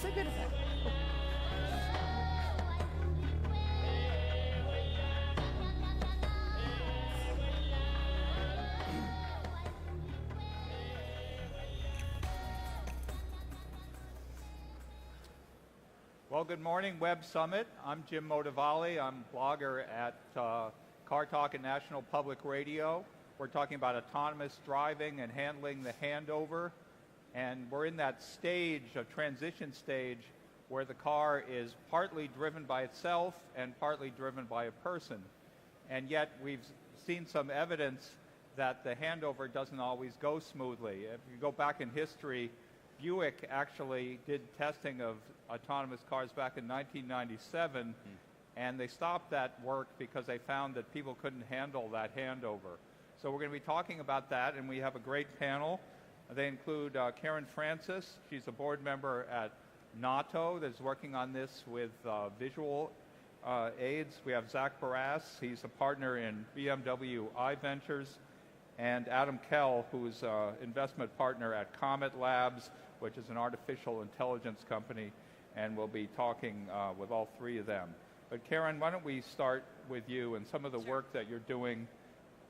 so good at that. Well, good morning, Web Summit. I'm Jim Motavalli. I'm a blogger at Car Talk and National Public Radio. We're talking about autonomous driving and handling the handover. And we're in that stage, a transition stage, where the car is partly driven by itself and partly driven by a person. And yet we've seen some evidence that the handover doesn't always go smoothly. If you go back in history, Buick actually did testing of autonomous cars back in 1997, and they stopped that work because they found that people couldn't handle that handover. So we're going to be talking about that, and we have a great panel. They include Karen Francis. She's a board member at NAUTO that's working on this with visual aids. We have Zach Barasz. He's a partner in BMW iVentures. And Adam Kell, who's an investment partner at Comet Labs, which is an artificial intelligence company, and we'll be talking with all three of them. But Karen, why don't we start with you and some of the work that you're doing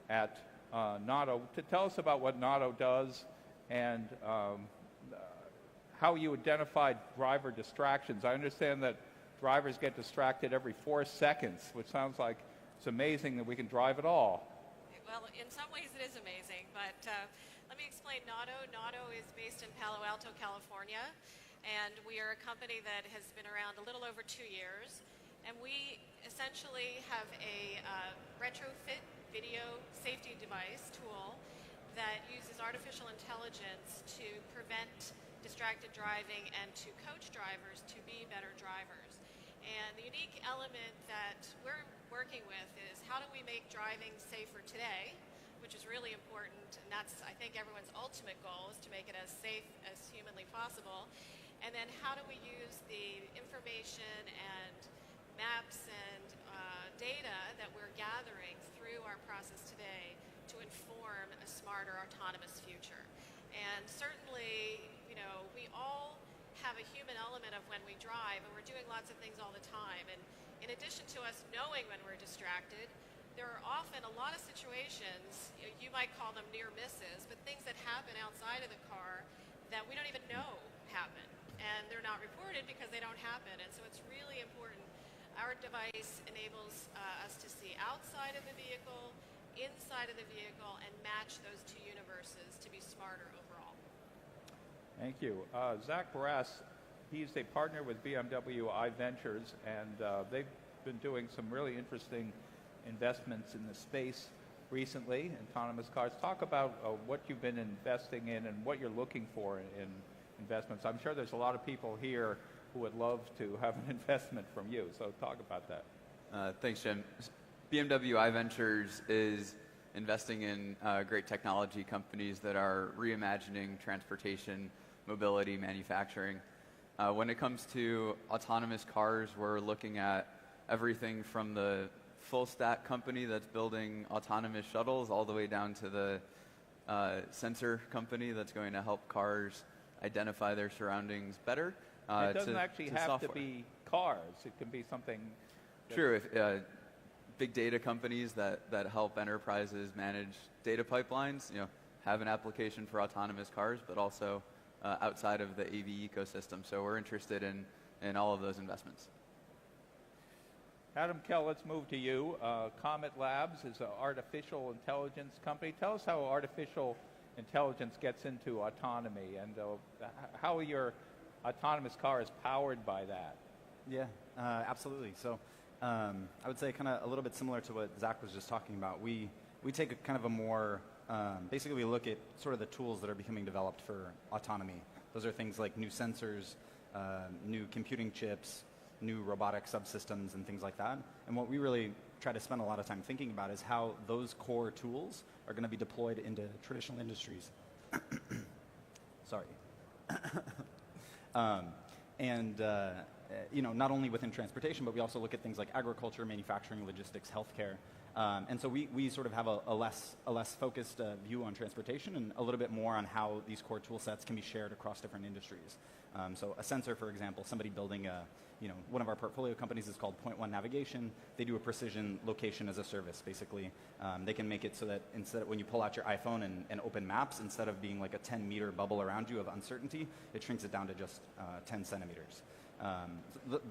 at NAUTO. To tell us about what NAUTO does and how you identified driver distractions. I understand that drivers get distracted every 4 seconds, which sounds like it's amazing that we can drive at all. Well, in some ways it is amazing, but let me explain NAUTO. NAUTO is based in Palo Alto, California, and we are a company that has been around a little over 2 years, and we essentially have a retrofit video safety device tool that uses artificial intelligence to prevent distracted driving and to coach drivers to be better drivers. And the unique element that we're working with is how do we make driving safer today, which is really important, and that's, I think, everyone's ultimate goal is to make it as safe as humanly possible. And then how do we use the information and maps and data that we're gathering through our process today to inform a smarter, autonomous future. And certainly, you know, we all have a human element of when we drive, and we're doing lots of things all the time. And in addition to us knowing when we're distracted, there are often a lot of situations, you might call them near misses, but things that happen outside of the car that we don't even know happen. And they're not reported because they don't happen. And so it's really important. Our device enables us to see outside of the vehicle, inside of the vehicle, and match those two universes to be smarter overall. Thank you. Zach Barasz, he's a partner with BMW iVentures, and they've been doing some really interesting investments in the space recently, autonomous cars. Talk about what you've been investing in and what you're looking for in investments. I'm sure there's a lot of people here who would love to have an investment from you, so talk about that. Thanks, Jim. BMW iVentures is investing in great technology companies that are reimagining transportation, mobility, manufacturing. When it comes to autonomous cars, we're looking at everything from the full stack company that's building autonomous shuttles all the way down to the sensor company that's going to help cars identify their surroundings better. It doesn't actually have to be cars. It can be something. True. Big data companies that help enterprises manage data pipelines, have an application for autonomous cars, but also outside of the AV ecosystem. So we're interested in all of those investments. Adam Kell, let's move to you. Comet Labs is an artificial intelligence company. Tell us how artificial intelligence gets into autonomy and how your autonomous car is powered by that. Yeah, absolutely. So I would say kind of a little bit similar to what Zach was just talking about. We take a kind of a more, basically we look at sort of the tools that are becoming developed for autonomy. Those are things like new sensors, new computing chips, new robotic subsystems and things like that. And what we really try to spend a lot of time thinking about is how those core tools are going to be deployed into traditional industries. Sorry. Not only within transportation, but we also look at things like agriculture, manufacturing, logistics, healthcare, And so we sort of have a less focused view on transportation and a little bit more on how these core tool sets can be shared across different industries. So a sensor, for example, somebody building one of our portfolio companies is called Point One Navigation. They do a precision location as a service, basically. They can make it so that instead, when you pull out your iPhone and open maps, instead of being like a 10-meter bubble around you of uncertainty, it shrinks it down to just 10 centimeters.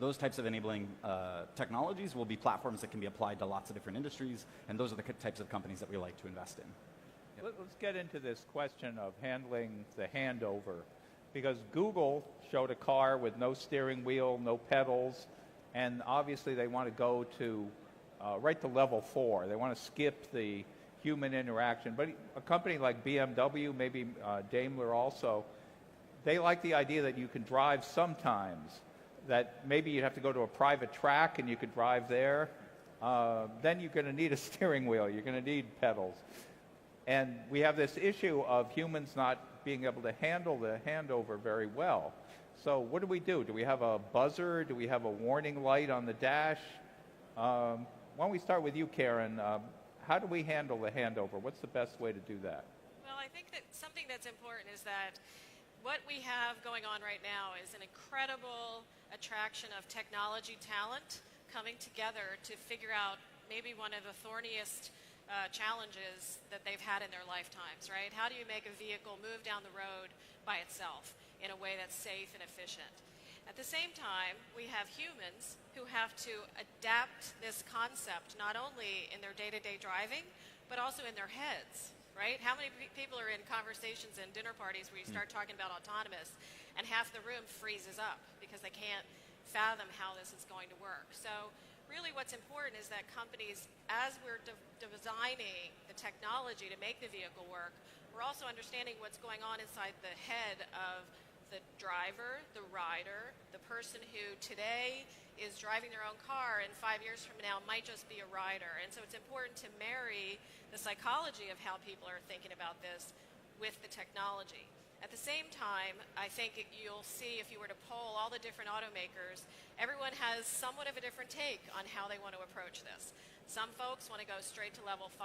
Those types of enabling technologies will be platforms that can be applied to lots of different industries, and those are the types of companies that we like to invest in. Let's get into this question of handling the handover, because Google showed a car with no steering wheel, no pedals, and obviously they want to go to right to level 4. They want to skip the human interaction. But a company like BMW, maybe Daimler also, they like the idea that you can drive sometimes, that maybe you'd have to go to a private track and you could drive there. Then you're going to need a steering wheel. You're going to need pedals. And we have this issue of humans not being able to handle the handover very well. So what do? Do we have a buzzer? Do we have a warning light on the dash? Why don't we start with you, Karen? How do we handle the handover? What's the best way to do that? Well, I think that something that's important is that what we have going on right now is an incredible attraction of technology talent coming together to figure out maybe one of the thorniest challenges that they've had in their lifetimes, right? How do you make a vehicle move down the road by itself in a way that's safe and efficient? At the same time, we have humans who have to adapt this concept not only in their day-to-day driving, but also in their heads, right? How many people are in conversations and dinner parties where you start talking about autonomous and half the room freezes up because they can't fathom how this is going to work? So really what's important is that companies, as we're designing the technology to make the vehicle work, we're also understanding what's going on inside the head of the driver, the rider, the person who today is driving their own car and 5 years from now might just be a rider. And so it's important to marry the psychology of how people are thinking about this with the technology. At the same time, I think you'll see if you were to poll all the different automakers, everyone has somewhat of a different take on how they want to approach this. Some folks want to go straight to level 5,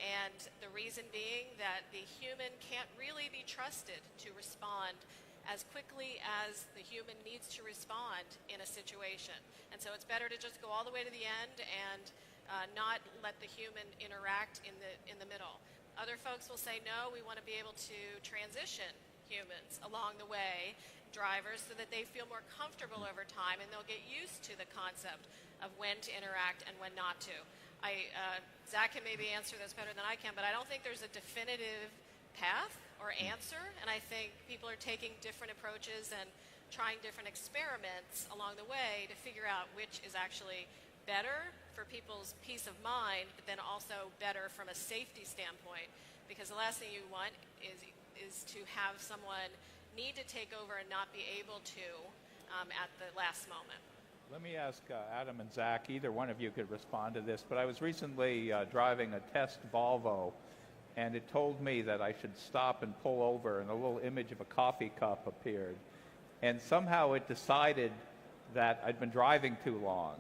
and the reason being that the human can't really be trusted to respond as quickly as the human needs to respond in a situation. And so it's better to just go all the way to the end and not let the human interact in the middle. Other folks will say, no, we want to be able to transition humans along the way, drivers, so that they feel more comfortable over time and they'll get used to the concept of when to interact and when not to. Zach can maybe answer this better than I can, but I don't think there's a definitive path or answer, and I think people are taking different approaches and trying different experiments along the way to figure out which is actually better for people's peace of mind, but then also better from a safety standpoint, because the last thing you want is to have someone need to take over and not be able to at the last moment. Let me ask Adam and Zach, either one of you could respond to this, but I was recently driving a test Volvo, and it told me that I should stop and pull over, and a little image of a coffee cup appeared. And somehow it decided that I'd been driving too long.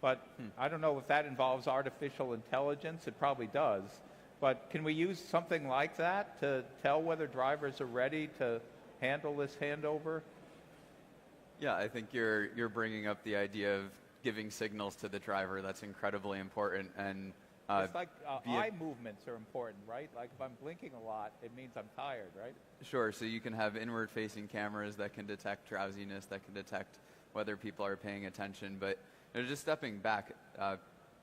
But I don't know if that involves artificial intelligence. It probably does. But can we use something like that to tell whether drivers are ready to handle this handover? Yeah, I think you're bringing up the idea of giving signals to the driver. That's incredibly important. And it's like eye movements are important, right? Like if I'm blinking a lot, it means I'm tired, right? Sure. So you can have inward-facing cameras that can detect drowsiness, that can detect whether people are paying attention. But just stepping back,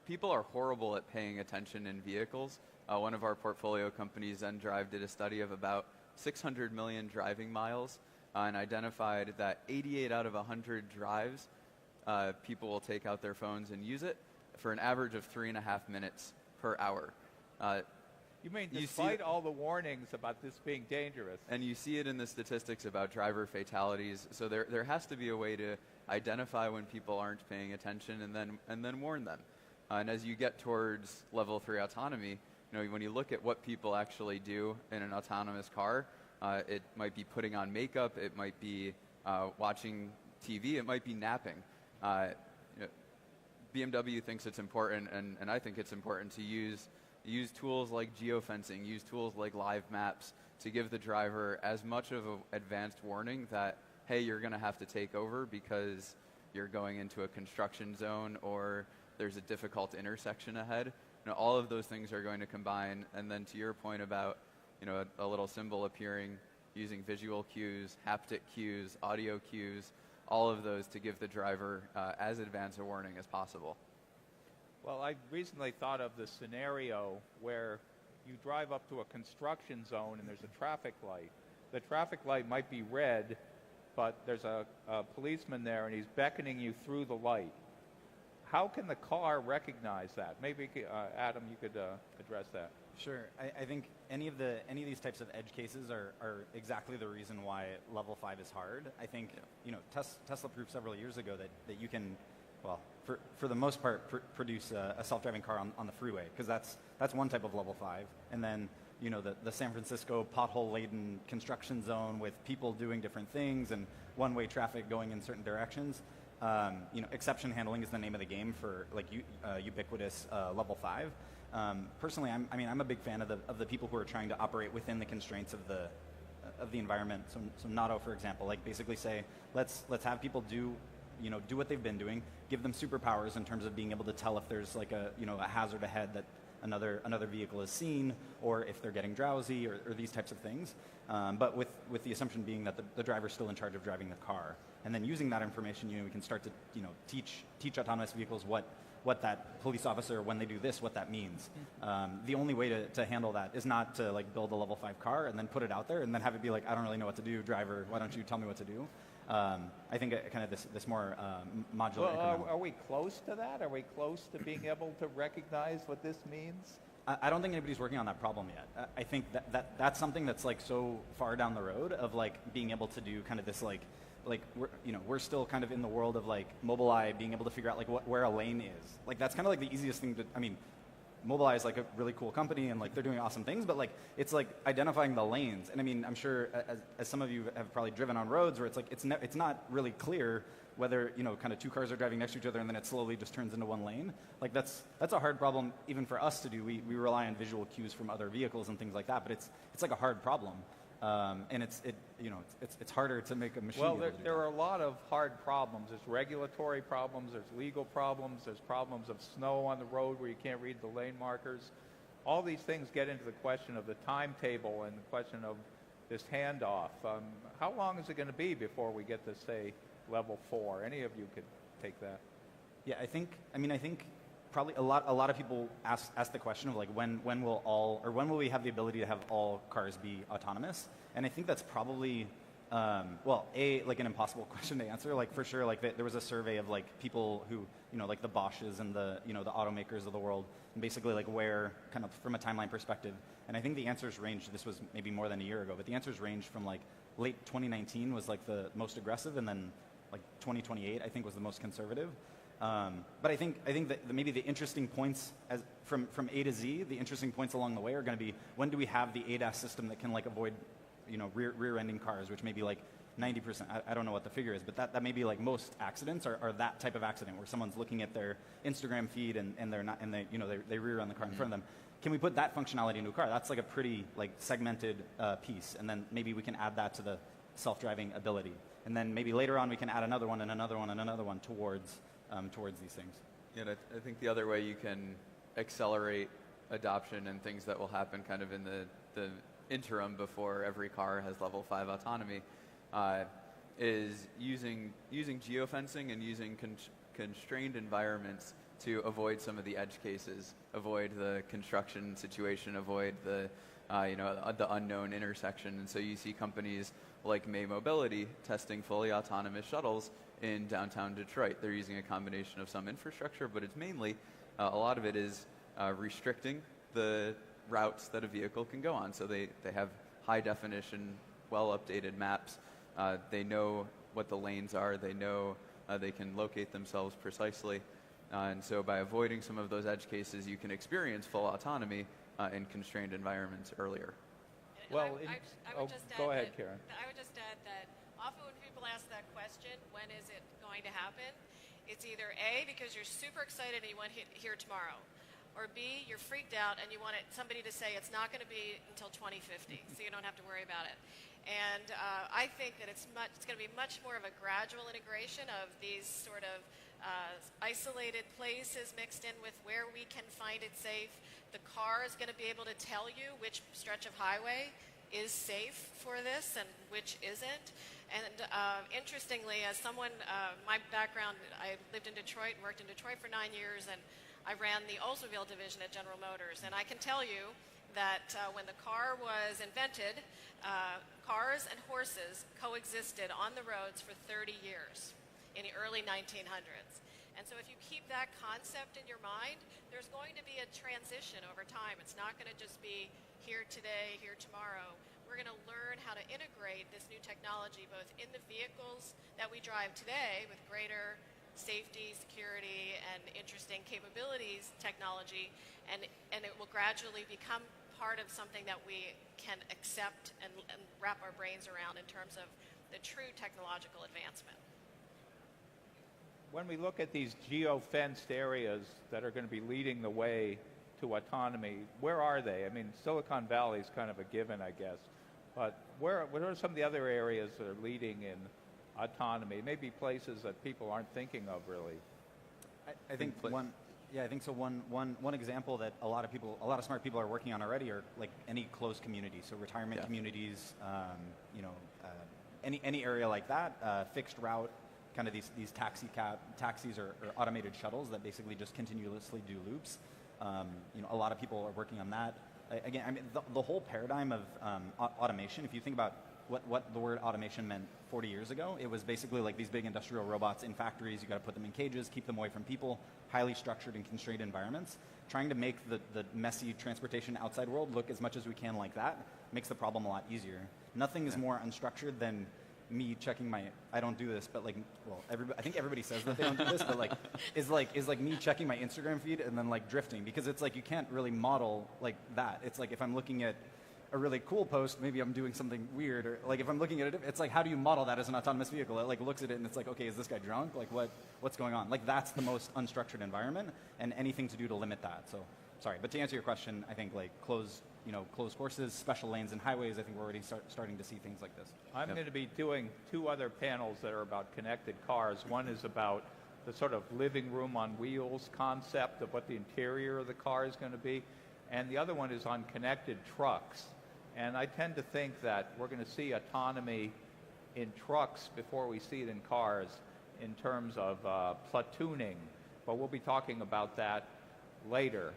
people are horrible at paying attention in vehicles. One of our portfolio companies, ZenDrive, did a study of about 600 million driving miles and identified that 88 out of 100 drives, people will take out their phones and use it for an average of 3.5 minutes per hour. You mean despite all the warnings about this being dangerous? And you see it in the statistics about driver fatalities. So there has to be a way to identify when people aren't paying attention and then warn them. And as you get towards level 3 autonomy, when you look at what people actually do in an autonomous car, it might be putting on makeup, it might be watching TV, it might be napping. BMW thinks it's important, and I think it's important to use tools like geofencing, use tools like live maps to give the driver as much of an advanced warning that, hey, you're going to have to take over because you're going into a construction zone or there's a difficult intersection ahead. All of those things are going to combine, and then to your point about a little symbol appearing, using visual cues, haptic cues, audio cues, all of those to give the driver as advanced a warning as possible. Well, I recently thought of the scenario where you drive up to a construction zone and there's a traffic light. The traffic light might be red, but there's a policeman there and he's beckoning you through the light. How can the car recognize that? Maybe, Adam, you could address that. Sure. I think any of these types of edge cases are exactly the reason why level 5 is hard. I think Tesla proved several years ago that you can, well, for the most part, produce a self-driving car on the freeway, because that's one type of level 5. And then the San Francisco pothole-laden construction zone with people doing different things and one-way traffic going in certain directions. Exception handling is the name of the game for ubiquitous level 5. Personally, I'm a big fan of the people who are trying to operate within the constraints of the environment. So NAUTO, for example, basically say let's have people do what they've been doing, give them superpowers in terms of being able to tell if there's a hazard ahead that another vehicle is seen, or if they're getting drowsy, or these types of things. But with the assumption being that the driver's still in charge of driving the car, and then using that information, we can start to teach autonomous vehicles what that police officer, when they do this, what that means. The only way to handle that is not to build a level 5 car and then put it out there and then have it be like, I don't really know what to do, driver, why don't you tell me what to do? I think kind of this more modular. Well, are we close to that? Are we close to being able to recognize what this means? I don't think anybody's working on that problem yet. I think that's something that's so far down the road of being able to do kind of this we're still kind of in the world of Mobileye being able to figure out where a lane is. That's kind of the easiest thing to. Mobileye is a really cool company and they're doing awesome things, but it's identifying the lanes. And I'm sure as some of you have probably driven on roads where it's not really clear whether kind of two cars are driving next to each other and then it slowly just turns into one lane. That's a hard problem even for us to do. We rely on visual cues from other vehicles and things like that, but it's a hard problem. And it's harder to make a machine. Well, there are a lot of hard problems. There's regulatory problems, there's legal problems, there's problems of snow on the road where you can't read the lane markers. All these things get into the question of the timetable and the question of this handoff. How long is it going to be before we get to, say, level 4? Any of you could take that. Yeah, I think probably a lot of people ask the question of when will we have the ability to have all cars be autonomous? And I think that's probably an impossible question to answer. For sure, there was a survey of people who the Bosches and the automakers of the world, and basically where kind of from a timeline perspective. And I think the answers ranged. This was maybe more than a year ago, but the answers ranged from late 2019 was the most aggressive, and then 2028 I think was the most conservative. But I think that maybe the interesting points from A to Z, the interesting points along the way are going to be, when do we have the ADAS system that can avoid rear-ending cars, which may be 90%. I don't know what the figure is, but that may be most accidents are that type of accident where someone's looking at their Instagram feed and they're not, and they rear-end the car in front of them. Can we put that functionality into a car? That's a pretty segmented piece, and then maybe we can add that to the self-driving ability, and then maybe later on we can add another one and another one and another one towards these things. Yeah, I think the other way you can accelerate adoption and things that will happen kind of in the interim before every car has level 5 autonomy is using geofencing and using constrained environments to avoid some of the edge cases, avoid the construction situation, avoid the unknown intersection. And so you see companies like May Mobility testing fully autonomous shuttles in downtown Detroit. They're using a combination of some infrastructure, but it's mainly, a lot of it is restricting the routes that a vehicle can go on. So they have high definition, well updated maps. They know what the lanes are. They know they can locate themselves precisely. And so by avoiding some of those edge cases, you can experience full autonomy in constrained environments earlier. Well, go ahead, Karen. I would just add that often when people ask that question, when is it going to happen, It's either A, because you're super excited and you want it here tomorrow, or B, you're freaked out and you want somebody to say it's not going to be until 2050, so you don't have to worry about it. And I think that it's going to be much more of a gradual integration of these sort of isolated places mixed in with where we can find it safe. The car is going to be able to tell you which stretch of highway is safe for this and which isn't. And interestingly, as someone, my background, I lived in Detroit and worked in Detroit for 9 years, and I ran the Oldsmobile division at General Motors. And I can tell you that when the car was invented, cars and horses coexisted on the roads for 30 years in the early 1900s. And so if you keep that concept in your mind, there's going to be a transition over time. It's not going to just be here today, here tomorrow. We're going to learn how to integrate this new technology both in the vehicles that we drive today with greater safety, security, and interesting capabilities technology, and it will gradually become part of something that we can accept and wrap our brains around in terms of the true technological advancement. When we look at these geo-fenced areas that are going to be leading the way to autonomy, where are they? I mean, Silicon Valley is kind of a given, I guess. But what are some of the other areas that are leading in autonomy? Maybe places that people aren't thinking of really. I think one example that a lot of smart people are working on already are like any closed community. So retirement communities, any area like that, fixed route, kind of these taxis or automated shuttles that basically just continuously do loops. A lot of people are working on that. Again, I mean, the whole paradigm of automation, if you think about what the word automation meant 40 years ago, it was basically like these big industrial robots in factories. You got to put them in cages, keep them away from people, highly structured and constrained environments. Trying to make the messy transportation outside world look as much as we can like that makes the problem a lot easier. Nothing is more unstructured than me checking my, I don't do this, but like, well, I think everybody says that they don't do this, but is like me checking my Instagram feed and then like drifting, because it's like you can't really model like that. It's like if I'm looking at a really cool post, maybe I'm doing something weird, or like if I'm looking at it, it's like, how do you model that as an autonomous vehicle? It like looks at it and it's like, okay, is this guy drunk? Like what's going on? Like that's the most unstructured environment, and anything to do to limit that. So sorry, but to answer your question, I think like closed courses, special lanes and highways, I think we're already starting to see things like this. I'm going to be doing 2 other panels that are about connected cars. One is about the sort of living room on wheels concept of what the interior of the car is going to be, and the other one is on connected trucks. And I tend to think that we're going to see autonomy in trucks before we see it in cars in terms of platooning, but we'll be talking about that later.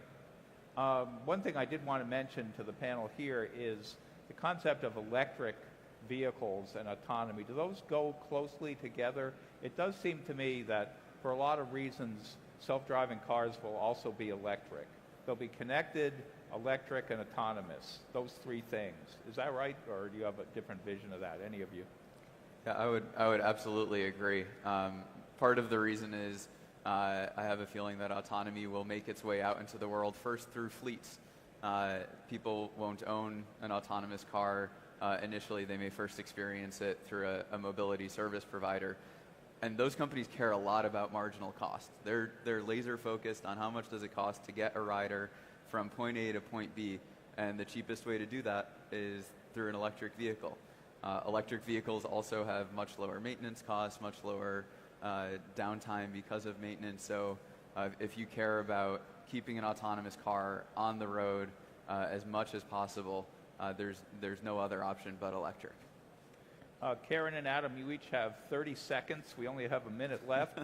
One thing I did want to mention to the panel here is the concept of electric vehicles and autonomy. Do those go closely together? It does seem to me that for a lot of reasons, self-driving cars will also be electric. They'll be connected, electric, and autonomous. Those 3 things. Is that right, or do you have a different vision of that? Any of you? Yeah, I would absolutely agree. Part of the reason is I have a feeling that autonomy will make its way out into the world first through fleets. People won't own an autonomous car initially. They may first experience it through a mobility service provider. And those companies care a lot about marginal cost. They're laser focused on how much does it cost to get a rider from point A to point B. And the cheapest way to do that is through an electric vehicle. Electric vehicles also have much lower maintenance costs, much lower downtime because of maintenance. So if you care about keeping an autonomous car on the road as much as possible, there's no other option but electric. Karen and Adam, you each have 30 seconds. We only have a minute left.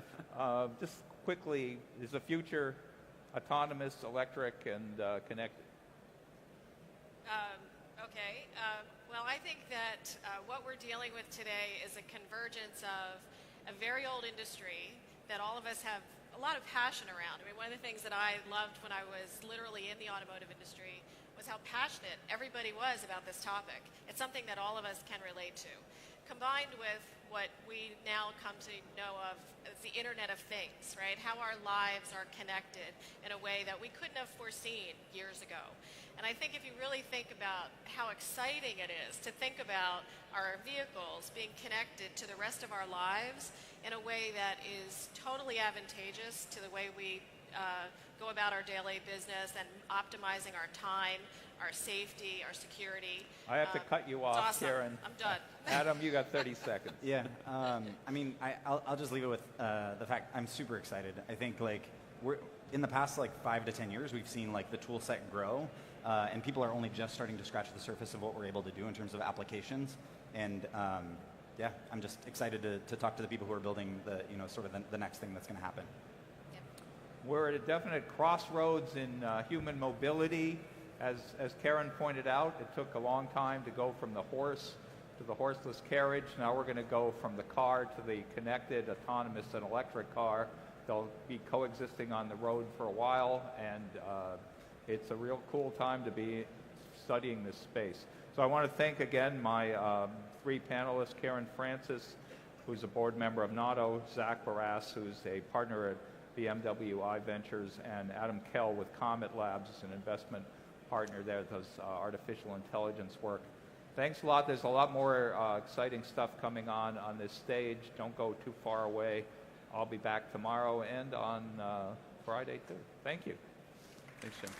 Just quickly, is the future autonomous, electric, and connected? Okay. Well, I think that what we're dealing with today is a convergence of a very old industry that all of us have a lot of passion around. I mean, one of the things that I loved when I was literally in the automotive industry was how passionate everybody was about this topic. It's something that all of us can relate to, combined with what we now come to know of as the Internet of Things, right? How our lives are connected in a way that we couldn't have foreseen years ago. And I think if you really think about how exciting it is to think about our vehicles being connected to the rest of our lives in a way that is totally advantageous to the way we go about our daily business and optimizing our time, our safety, our security. I have to cut you off, awesome. Karen. I'm done. Adam, you got 30 seconds. Yeah, I mean, I'll just leave it with the fact I'm super excited. I think like we're in the past like 5 to 10 years, we've seen like the tool set grow, and people are only just starting to scratch the surface of what we're able to do in terms of applications. And yeah, I'm just excited to talk to the people who are building the sort of the next thing that's going to happen. We're at a definite crossroads in human mobility. As Karen pointed out, it took a long time to go from the horse to the horseless carriage. Now we're going to go from the car to the connected, autonomous, and electric car. They'll be coexisting on the road for a while, and it's a real cool time to be studying this space. So I want to thank again my 3 panelists, Karen Francis, who's a board member of NAUTO, Zach Barasz, who's a partner at BMW iVentures, and Adam Kell with Comet Labs as an investment partner there that does artificial intelligence work. Thanks a lot. There's a lot more exciting stuff coming on this stage. Don't go too far away. I'll be back tomorrow and on Friday too. Thank you. Thanks, Jim.